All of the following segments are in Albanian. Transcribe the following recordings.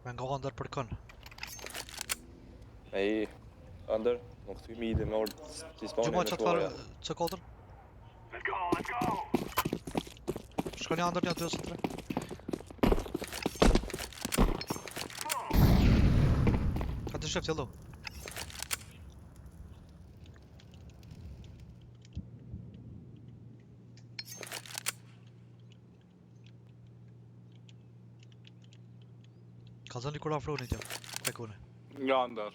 Me nga under për kën. Ei, under, nuk të midi me orë si spawnin Gjuma me që të shkoja. farë C4. Shko një under, një 2 ose 3. Ka të shift jello. Ka zëni kur afroni tja. Pekune. Nga ndër.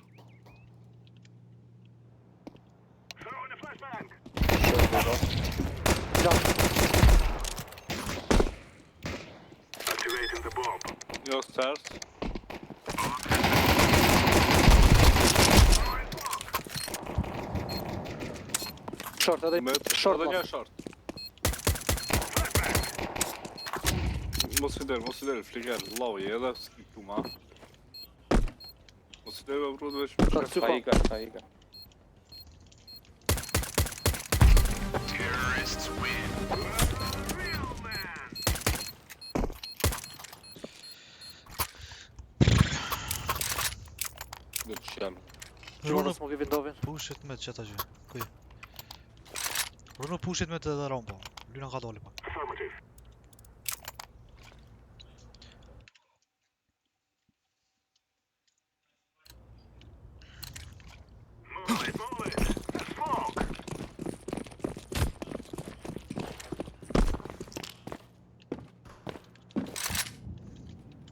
Jo stairs. Short edhe short. Edhe një short. Mos i del, fliker, lau je edhe skip tu ma. Mos i del vrut veç për shkak. Ha ika. Dhe të shem. Bruno s'mo ke vindovin. Pushit me të qeta gjë. Kuj. Bruno pushit me të dhe rompo. Lyna ka doli pa.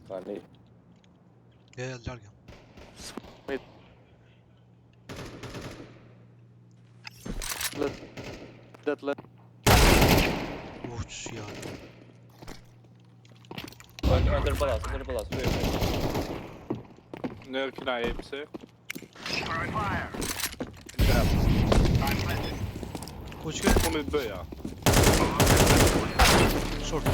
Ka një. Ja, largë. Let. Që ja. Under balas. Nër kina e pëse. Ku që ke? Kom i të bëja. Short.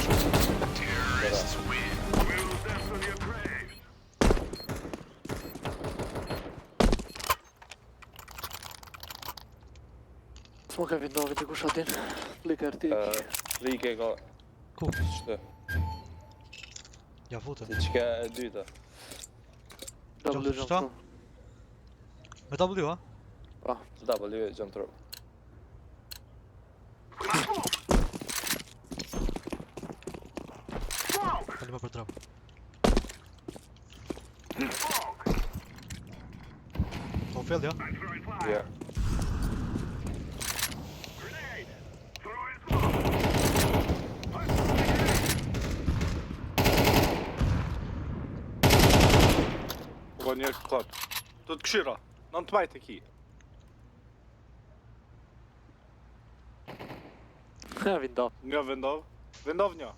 S'mo ke vindovin të kush atin. Flicker ti. Rike ka... Ku? Shtë. Ja futën. Si që ka e dyta. W Shta? Me W, ha? W jump throw. Kalima për trap. O fell, ja? Ja. Po një klot. Të të këshira. Nën të majtë e ki. Vindov. Një vendov. Vendov një.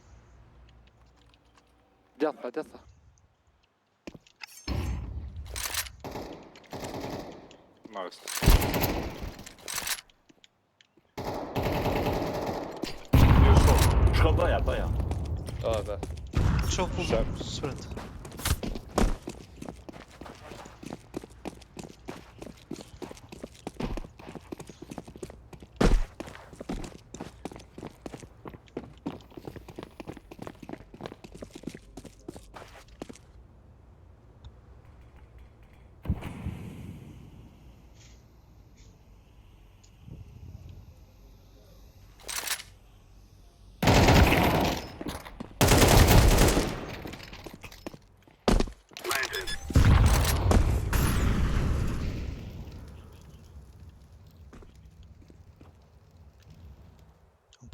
Djatha. Nice. Një shok. Shko bëja. Be. Shoh ku Shok. sprint.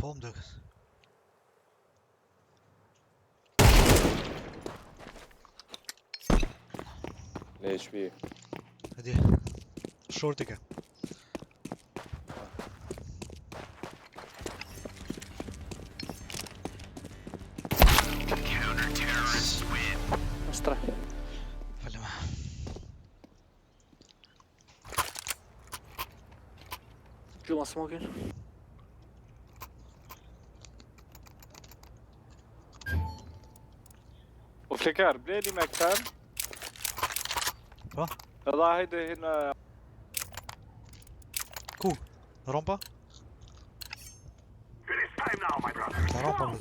Po më dëkës. Në HP. E di. Short i ke. Stra. Falem. Gjuma smokin. O fliker, bledi me këtër. Po? Edhe hajde hinë... Ku? Rompa? Ta rompa më.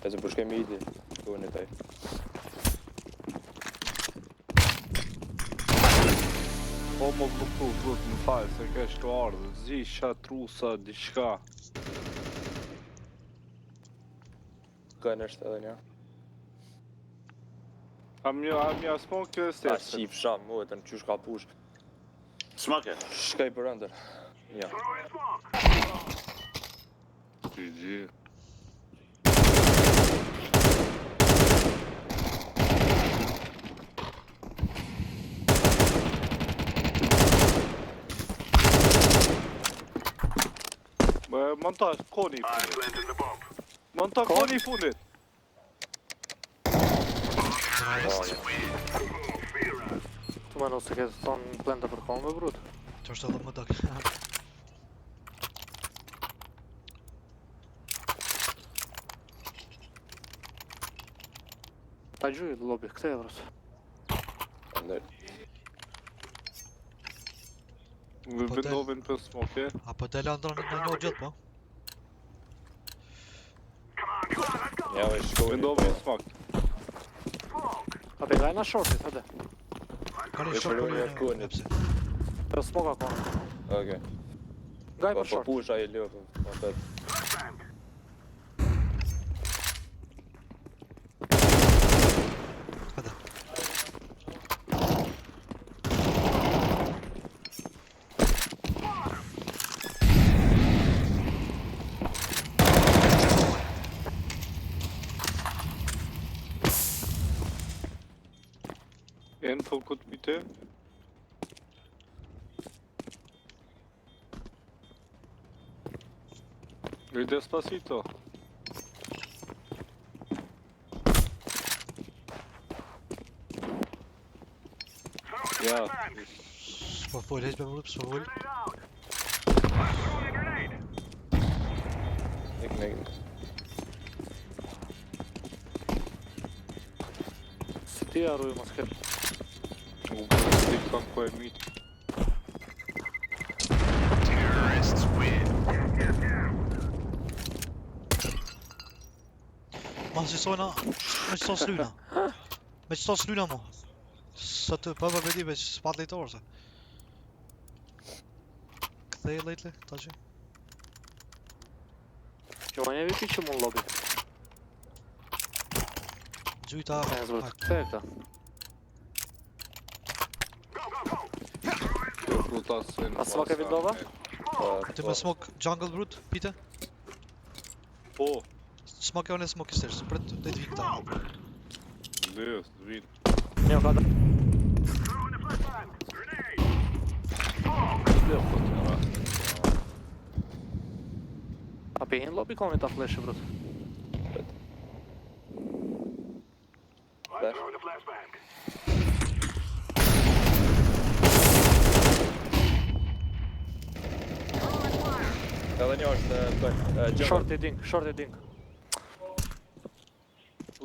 E se përshke midi. Ku në taj. Po më buktu, brut, më falë, se kesh të ardhë, zisha, trusa, diçka. Gun është edhe një. A mja smoke kjo e Ta stërë. qip sham, mu e të në qysh ka push. Smoke. Shkaj për ëndër. Ja. GG. Montaj, koni i fundit. Montaj, koni i fundit. Tu më nëse ke thonë blenda për konë, brut. Që është edhe më dak. Ta gjuj, lobby, këte e vrës. Ëndër. Vendovin për smoke. Apo dele ndronë në një gjithë, po? Ja, oj, shkoj. Vendovin smoke. A te gajna shortit, hajde. Ka një E shok shëroj për e një konit. lepsi. Të smoka konë. Okej. Gaj Po për short. pusha i lëpëm. Po të Hajde. Info këtë bite. E Despacito. Ja, S'po full, heq me më s'po full. nik. Si ti arruj mos ke. u gësti kam ku e mit. Ma si sojna, me që sos lyna. Me që sos lyna mo. Sa të përbër vedi me që s'pat lejtorë se. Këthej lejtle, ta që. Jo, një viti që mund lobby. Gjujta, E zbrut, këte e këta. A smoke e Vindova? ti me smoke jungle brut, pite. Po, Smoke e one smoke i stairs, pret të të vi këta. dhe, zvin. Një ka da. A pe hin lobby koni ta flash brut. Edhe një është gun. Short i ding.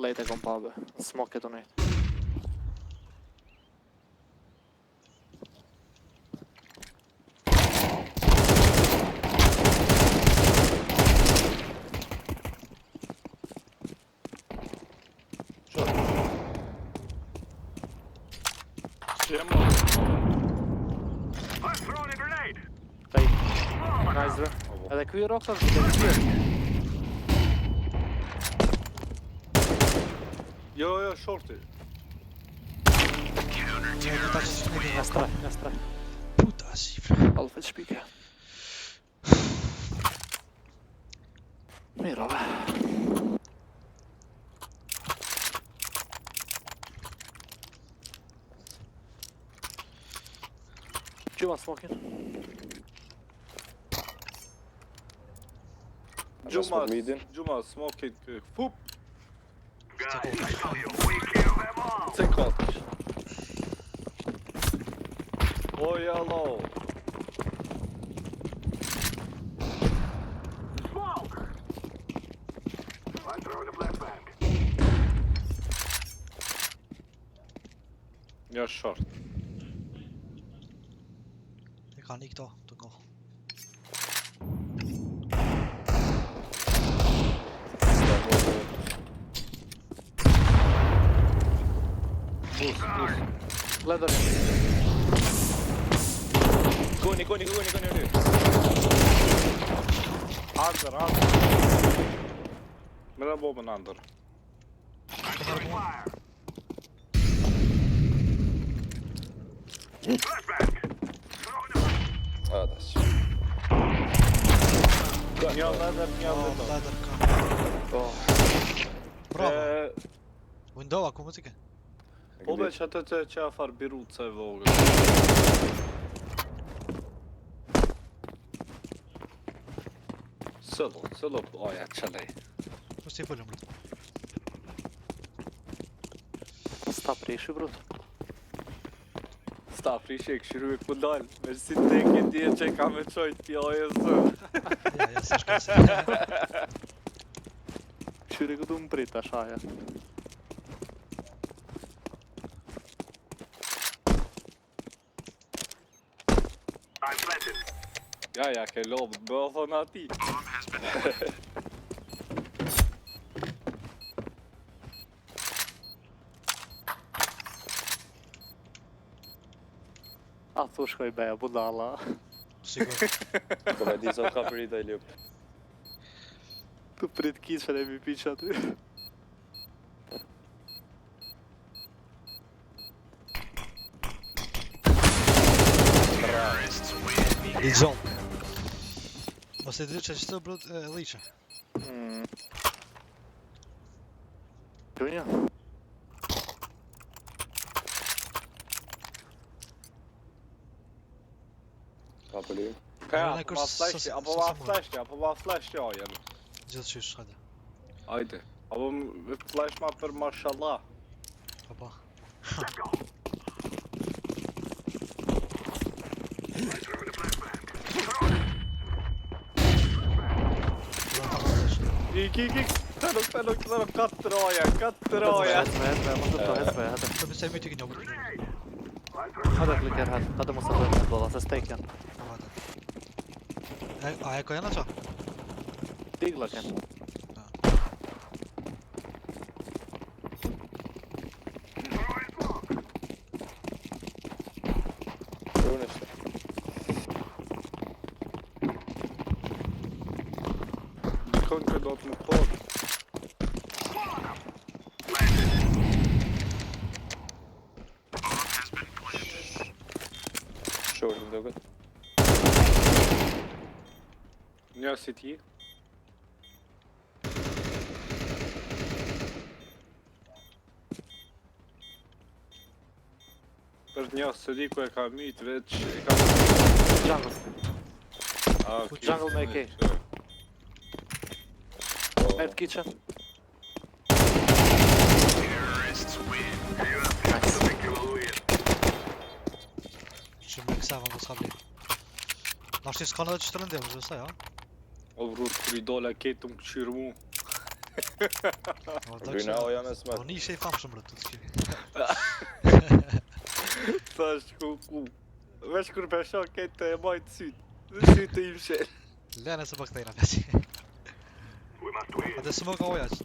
Lejt e kom pa be, smoke e të nejt. Taj, nice bre. Edhe kuj roxa është të gjithë. Jo, shorti. Një ta që shkëni Nga straj. puta shifra. Alfred shpike. Mira be. Gjuma smokin. Gjuma, smoke it. Fup! Ceko. Cekot. O, yellow. Ja, short. E ka një këto, të ngo. Leather. Niko nu. Under. Mellan bomben under. Kommer det på? Ah, tash. Një ladder. Ladder ka. Oh. Bravo. Window aku muzike. Po veç atë që afar biruca e vogël. Sëllo, oja, qëllej. Mos ti folëm. Sta prishi, brut. Sta prishi e këshiru i pëdal. Me si teki dje që ka me qojt pja e zë. Ja, s'e shkase. Qyri këtu më prit, ashaja. Ja, ke lobë, bëhë thonë ati. A thu shkoj beja, budalla. Sigur. Po me di sa ka prit ai lup. Tu prit kishën e mi piq aty. Lizon. Mos e di që qëto brut liqe. Gjunja? Ka pëllu. Apo ma flashti ajen. Gjithë qysh, hajde. Ajde. Apo me flash ma për mashallah. Pa. Ik. Tano, 4 roja. Måste ta hetsme, hade. Të bëjë mytik një brut. Hade klikker här. Hade måste ta hetsme, bolla, så steken. A e ka janë aqa? Digla ken. Unë është. Dikon që do të më thonë. Shorë në doket. Një si ti. Për një së di ku e ka mit, veç e ka... Jungle. Jungle me AK. Head kitchen. Që me kësava mos habli. Nashti s'ka në dhe që të rëndim, zë saj, O vrut, kër I dole ketë më këshirë mu. Gjuna o jam e smet. O një ishe I famë shumë rëtë të të kiri. Thash ku. Veç kër pesho ketë e majtë sytë. Sytë im shelë. Lene se pak të ejna pesi. Ate së më ka oja që.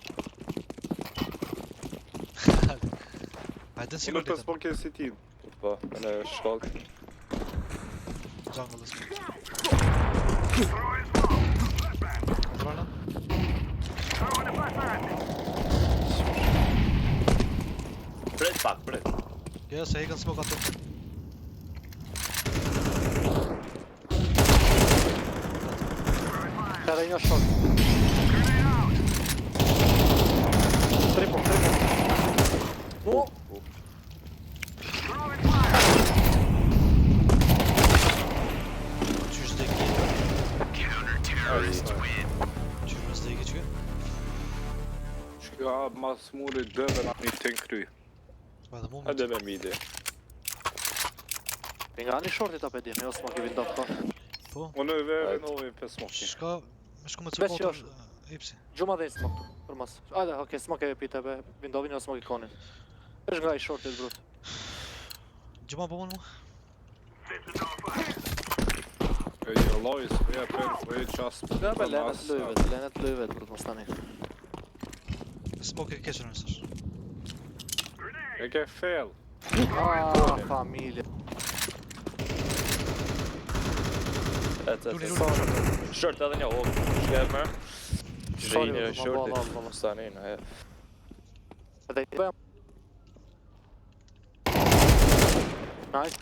Hajde në sigur Unë të ditën. s'po kënë si tim. Po, në shkallë. Jungle është. Drona? Pret pak, pret. Jo, se hekën smoke ato. Kada një shot. Triple. O! Qysh dhe ki? Qysh më zdegi që? Shka mas muri dëve na një të nkry. Ma dhe mu Hajde me midi. Nga një shortit apet dim, jo s'ma ki vindat ka. Po? Unë e veri në 5 moki. Shka... Me shku me Bes që cëpotër... është. Ipsi. Gjuma dhe i s'ma këtu, për mas. Ajde, okej, s'ma ke pite be vindovin, jo s'ma ki konin. Është nga I shortit, brut. Gjuma po më? E një lojës, e për e qas për Nga be lenet lujvet, brut, mos tani. Smoke e keqër nësësh. E ke fail. Familje. Luli, Short luli. Short edhe një ok. Shkemër. Sorry, Gjejnë valla, shortit. valla. Stanin, aja. Edhe i bëjmë. Nice.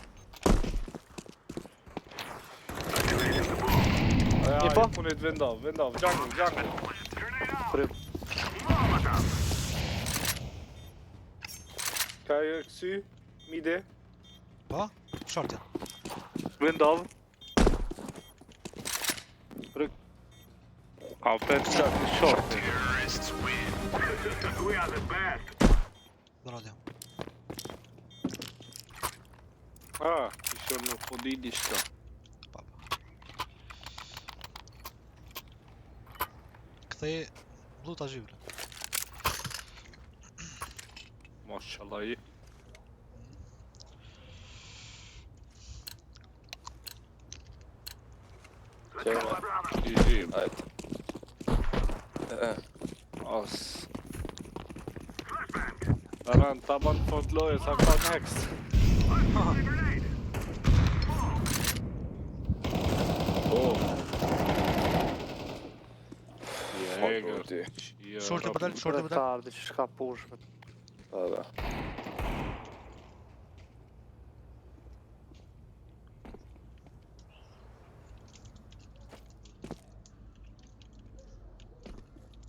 Aja, po? i punit vendov, jungle. Kryp. Ka e kësy, mide, Pa? Short ja. vendov. Ka pet short. Bravo. Ishte nuk po di diçka. Pa. Kthej bluta zhyvle. Mashallah i. Qemë. I gjim. Ajt. As. Aran, ta ban fort loje, sa ka next. Oh. Jäger. Shorti për dalë, shorti për dalë. Retardi që shka push. Pa da.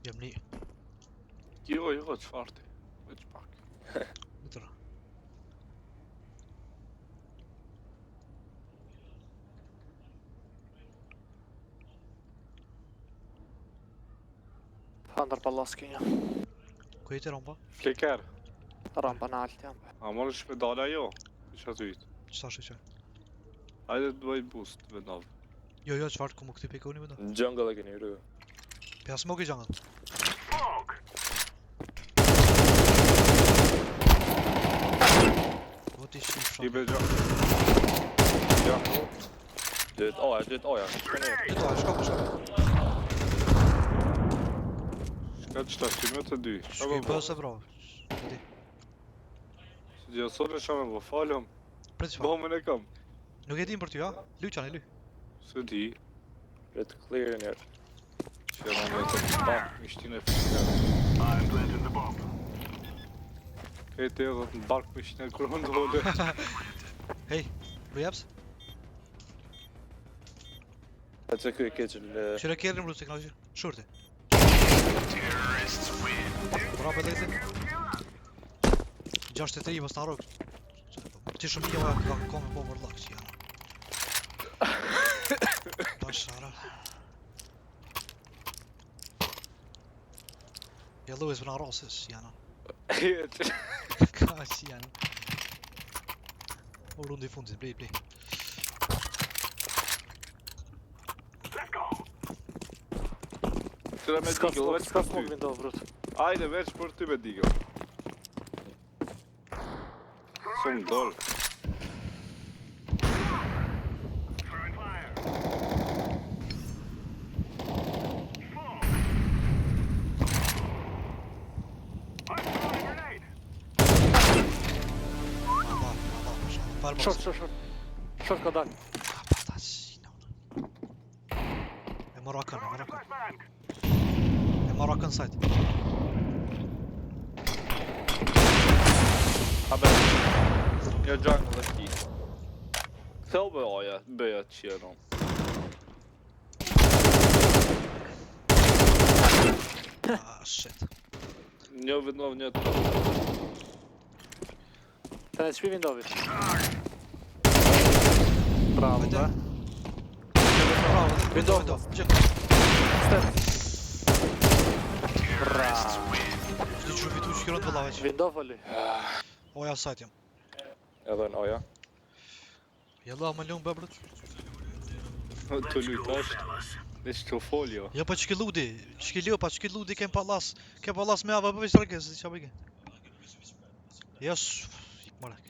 Jem një. Jo, çfarti. Veç pak. Në tëra. Andar pallaski një. Ku jeti romba? Flicker. Rampa në alt jam. A më është medala jo? Isha të ytë. Qëta shë që? Hajde të bëj boost, vendov. Jo, qëfar ku më këti peke unë i me da? Jungle e keni rrë. Pja smoke i jungle. Vot i shif I shumë. be gjo. Jungle. Dyt oja. Shkeni. Këta, shko. Shka qëta, shime të dy. Shki bëse bravo. Vedi. Si gjësore shame po falëm. Pret që fa. Bomën e kam. Nuk e dim për ty, ha? Ly qani, ly. Se di. Red clear njerë. Që jena me të bak, mishtin e flicker. Kejtë e dhët në bark mishtin e kërën dole. Hej, lu jeps? E që kuj keqen Qyre kjerën blu se këna qyre. Shurti. Bravo për dhejti. 63 mos në arrok. Ti shumë i oja ka kome po për lak që janë. Dash shara. Ja Lewis për në arrosis janë. Ka që janë. O rundi i fundit, blej. Tëra me Ska digëll, smok, veç ska për smok ty. vindo brut. Ajde, veç për ty me digëll. Shumë dol. Farbox. Short. Short ka dal. E Moroccan. E Moroccan side. Haber. Një jungle dhe shki. Këthel be oja, beja të qenon. Ah, shit. Një vendov një të Të ne qpi vindovit. Bravo, Hajde. be. Bravo, Window. Gjek. Step. Bravo. Shti që fitu që kërën të vëlla veç. Vindov oli. Oja side jam. edhe në oja. Jella më lënë bëbrët. Të lytash. Dhe që të foljo. Ja pa ç'ke ludi, ç'ke ludi kem pallas me ava veç rregës, ç'a bëj? Yes, morak.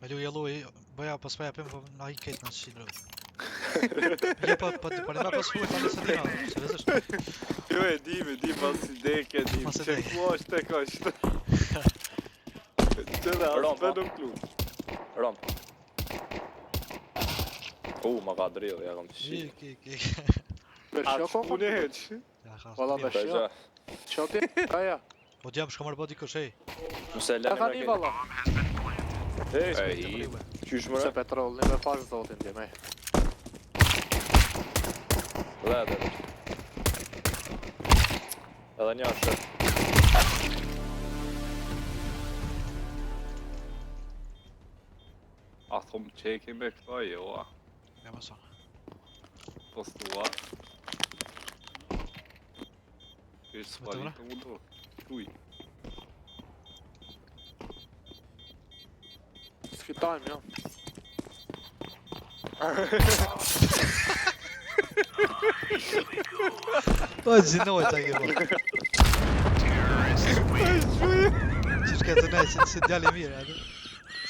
Me lu jellu i bëja pas pa japim na I ketë në shilë. Je pa ne pas fuaj tani se dina, seriozisht. Jo e di pas ideke, di. Pas Që ideke. ku është tek është. Qëre, asë Rompa. për nuk klub. Ramp. Ma ka drill, ja kam të shi. Ik. Për A të shoko? shpune heq. Ja, ga. Valla me Për shjo. gjë. Shoti? Kaja. Po jam shko marrë bodi kush, ej. Mëse Ja ka një leni me valla. Ej, Ej, qysh Se mëre? petrol, një me fash zotin dhe me. Dhe dhe. Edhe një është. a thom që e keme këta, jo, a. Ja, më son. Postua. Kështë sparit të mundu. Uj. S'fitajmë, jo. Po zinoj ta ke bërë. Që shka të nejë, si djali mirë, atë.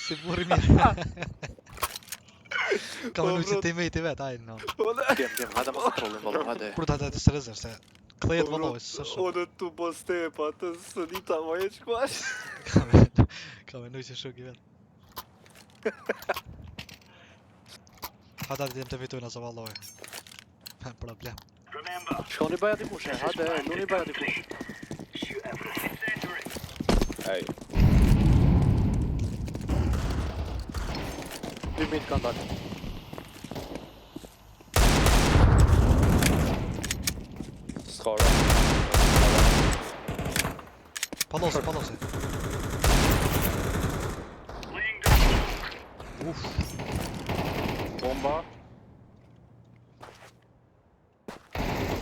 Si burri mirë. Ka mënu që ti mejti vetë, ajnë, no. Djem, hajde ma petrolin, valla, hajde. Për të të së rezër, se këthejet vëlloj, së shumë. Unë tu po stepa, të së dita ma e qkuash. Ka mënu që shuk i vetë. Hata të jem të fitojnë asë vëlloj. Problem. Shkoni baja t'i kushe, hajde, luni baja t'i kushe. Ej, 2 minut kanë dalë. s'ka ramp. Palose. Uff, Bomba.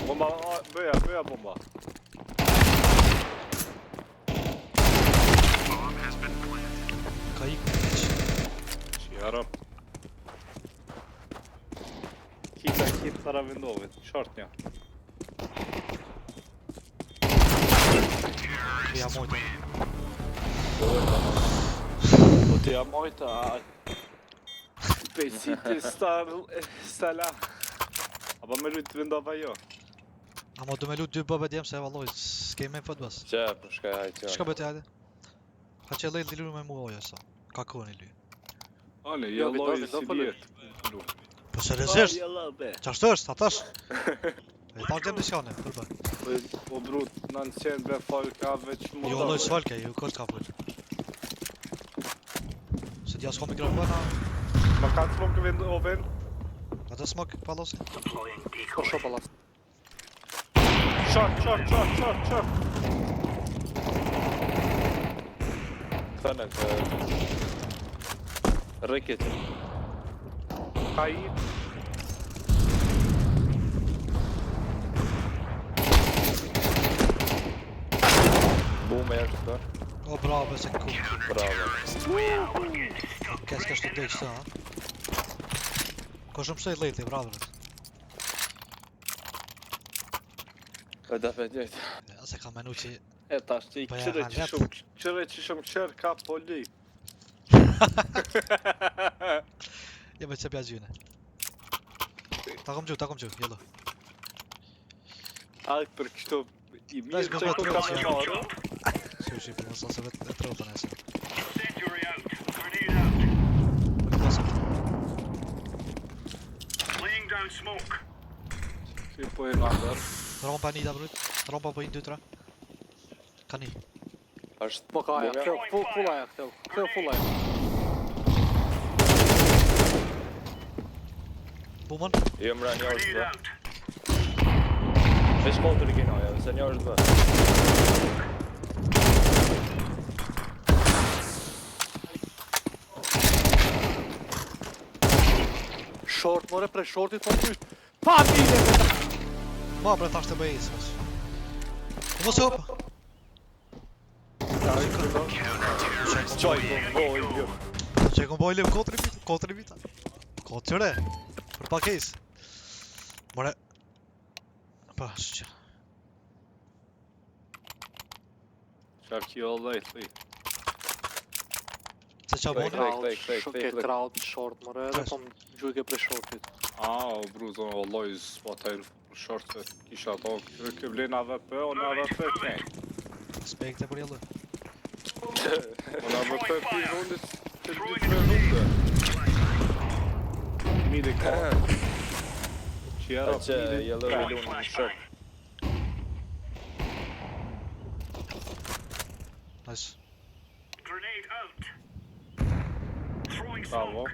Bomba, bëja bomba. ka ikë në keq. Qjara. Hit para vendovit, short një. Ja mojtë. Po të jam mojta. Pesiti stala. Apo me rritë vendova jo. Amo du me lu 2 bëbë djemë se valloj, s'ke me fët bas. Që, për shka hajtë Shka bëti hajde? Ka që lejt lilu me mua oja sa. Ka koni li. Ale, Jo, jelloj Vido, si folë. vjetë. Po se rezerës, Jellobe. qashtë është, atash. E ta gjemë nishane, përbë. Po brut, 900 be falë ka veç më Jo loj s'falke, ju kërë ka full. Se dja s'ko mikrofona, Ma ka të slom këtë vend o vend. atë smok palose. Po sho pallas. Short. Kënë këtë... Rikit. Ka i. Bume e këtë. O bravo, se ku. Bravo. Kes ka shtë dejtë sa, ha? Ko shumë shtë lejti, bravo. E da për njëjtë. Ja, se ka menu që... E tash që i Po ja, qëre halet. që shumë qërë ka poli. Je me që pja gjyne. Ta kom gju, jello. Alë për kështu i mirë Dash, që me ku vetë ka rrugë, më ja. marë. Si u shifë, mësa se vetë e trota nëse. Si po e nëndër. Rompa një da brujt, rompa po 1, 2, 3. Ka një. Është Po ka aja, bume. këteu, full aja, këteu full aja. Bumën, Jo mëra një është bë. Vesh kollë të riginoja, se një është bë. Short, more pre shortit po mysht. Pa mile me ta! ma bre tash të bëjës, mos. Mos e hopa. Qoj, boj, jo. Që e kom bojlim kontri mita. Kontri, për pakes. More. Pa, shqe. Qarë kjo lejt, li. Se qa boni? Fake. Crowd short, more edhe po më gjujke pre shortit. O bruzo, o loj, s'po të e short se kisha to, kë vlen AVP, o në AVP kënë. Spekte për jellu. Ona më për pi rundës të dytë me rundë. Mide ka. Qjera Që yellow i lunë në shok. Nice. Bravo.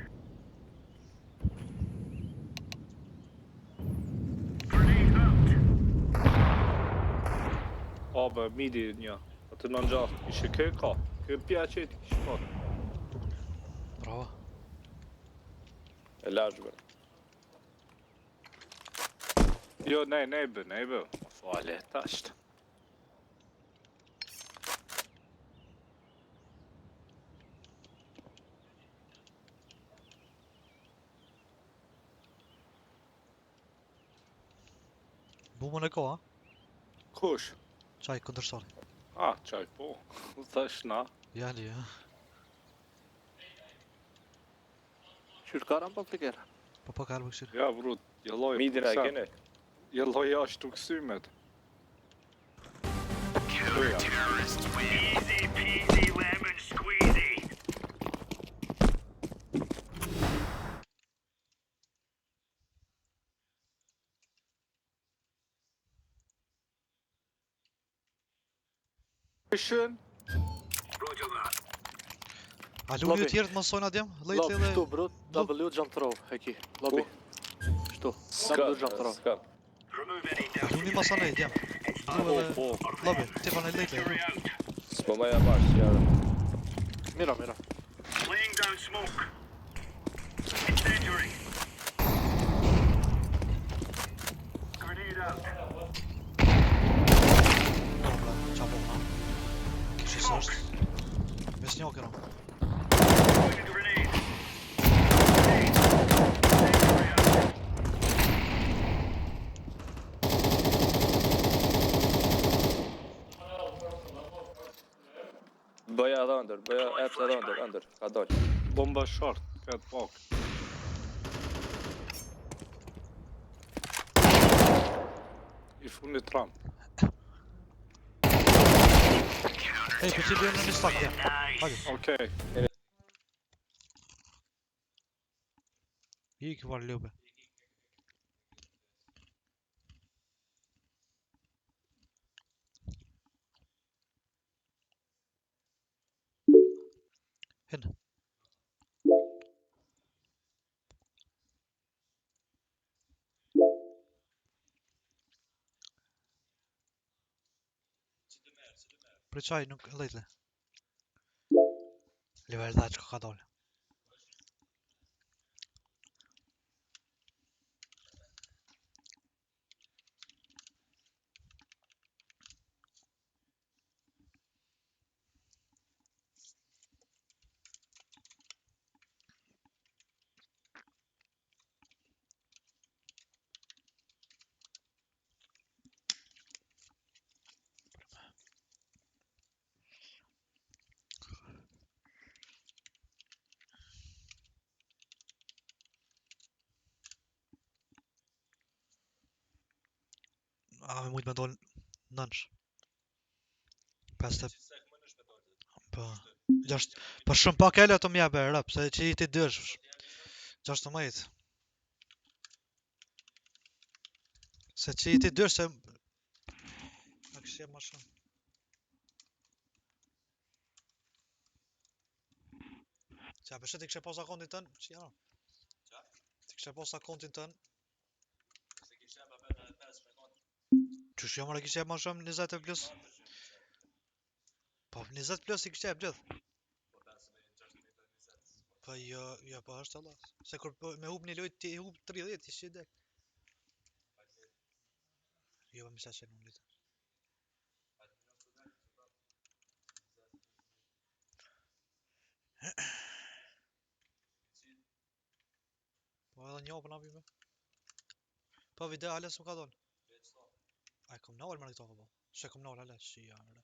Bë midi një. Atë në gjatë. Ishe kë ka. Kë pja qëti kishë pa. Bravo. E lashve. Jo, nej bë. Fale, tasht. Bumën e ko, ha? Kush? Qaj, këndërsari. Qaj po. U thash na. Jali, ha? Qyrë karan pa fliker. Pa kalë më këshirë. Ja, vrut. Jelloj. Midin e kene. Jelloj ashtu kësymet. Easy peasy lemon squeezy. Shën? Roger that. A luni të tjerë të mësojnë adjem? Lob, Lejtë shtu edhe... brut, W jump throw, e ki, lobby. Shtu, W jump throw. S'kan. Remove any A doubt. luni mësojnë e djem. Du edhe... Lobi, ti fan e lejtë. S'po më ja marrë, qjera. Mira. Laying down smoke. Incendiary. Grenade out. Qa po ma? Kishë sështë. Mes një këno. Throwing a grenade. Incendiary out. Bëja edhe ndër, bëja eps edhe ndër, ka dollë. Bomba short. Këtë pak. I funit ramp. Ej, për që bërë në një stak, djem. Hajde. Okej. I këvar ljube. Hinë. Për qaj nuk lejtë le. Level 10 që ka dollë. A me mujtë me dollë nënsh. 50... Po... Për shumë pak e le të mjebe e rëp, se që i ti dësh. 16. Se që i ti dësh se... A kështë ma shumë. Qa, për shët i kështë posa kontin tënë, që janë? Ti kështë posa kontin tënë? Qështë jo mërë kështë ma shumë 20 plus? Po 20 plus i kështë gjithë. Po jo, po është Allah. Se kur me hub një lojt, ti hub 30, ishtë i dek. Jo, më sa që në litë. Po edhe një opën apime. Po video ales më ka donë. A e kom në orë më në këto këpo. Që kom në orë ales, që janë.